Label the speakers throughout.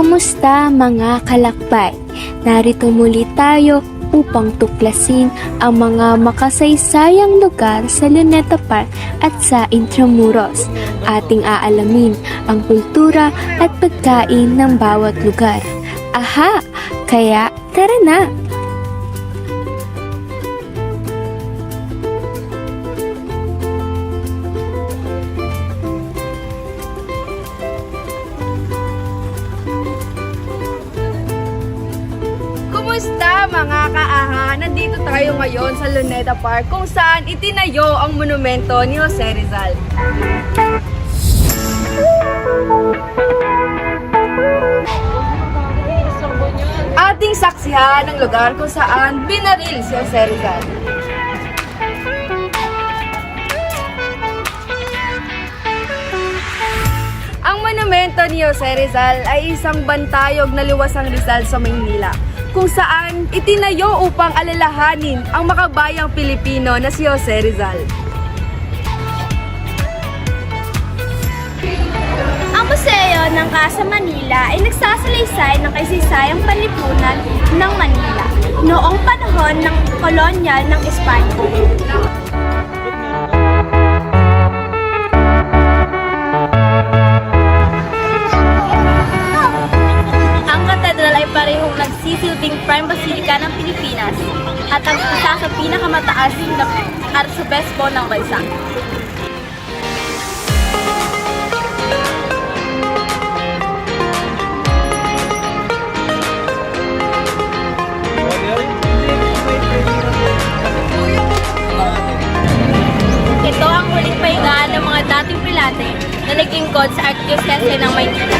Speaker 1: Kumusta mga kalakbay? Narito muli tayo upang tuklasin ang mga makasaysayang lugar sa Luneta Park at sa Intramuros. Ating aalamin ang kultura at pagkain ng bawat lugar. Aha! Kaya tara na!
Speaker 2: Kumusta mga kaaha? Nandito tayo ngayon sa Luneta Park kung saan itinayo ang monumento ni Jose Rizal. Ating saksihan ang lugar kung saan binaril si Jose Rizal. Ang monumento ni Jose Rizal ay isang bantayog na luwasang Rizal sa Maynila, kung saan itinayo upang alalahanin ang makabayang Pilipino na si Jose Rizal.
Speaker 3: Ang museo ng Casa Manila ay nagsasalaysay ng kasaysayang panlipunan ng Manila noong panahon ng kolonyal ng Espanya. Ang katedral ay parehong nagsisilbing prime basilica ng Pilipinas at ang isa sa pinakamataas na arsobispo ng bansa. Ito ang huling pahingaan ng mga dating prelate na naglingkod sa Arkidiosese ng Maynila.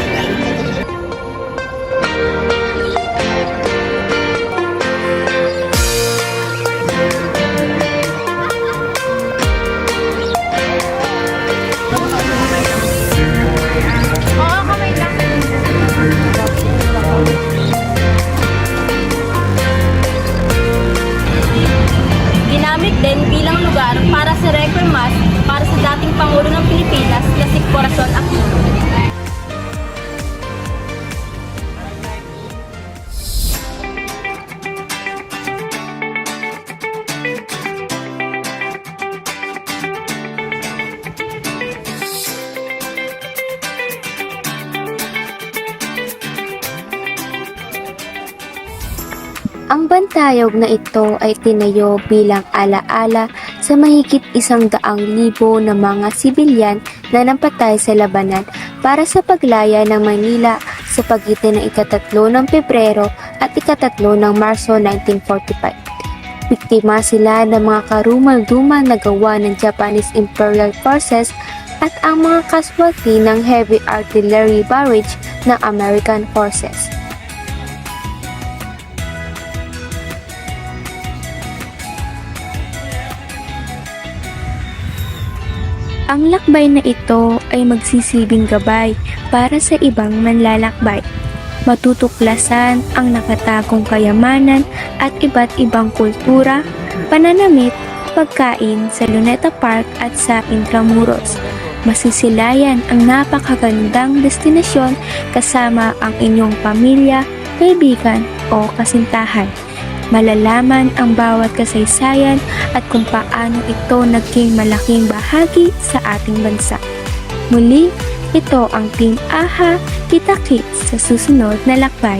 Speaker 3: Ginamit din bilang lugar para sa Requiem Mass para sa dating Pangulo ng Pilipinas na si Corazon Aquino.
Speaker 1: Ang bantayog na ito ay tinayo bilang alaala sa mahigit 100,000 na mga sibilyan na napatay sa labanan para sa paglaya ng Manila sa pagitan ng ika-3 ng Pebrero at ika-3 ng Marso 1945. Biktima sila ng mga karumal-dumal na gawa ng Japanese Imperial Forces at ang mga casualty ng heavy artillery barrage ng American Forces. Ang lakbay na ito ay magsisilbing gabay para sa ibang manlalakbay. Matutuklasan ang nakatagong kayamanan at iba't ibang kultura, pananamit, pagkain sa Luneta Park at sa Intramuros. Masisilayan ang napakagandang destinasyon kasama ang inyong pamilya, kaibigan o kasintahan. Malalaman ang bawat kasaysayan at kung paano ito naging malaking bahagi sa ating bansa. Muli, ito ang Team AHA. Kita-kits sa susunod na lakbay.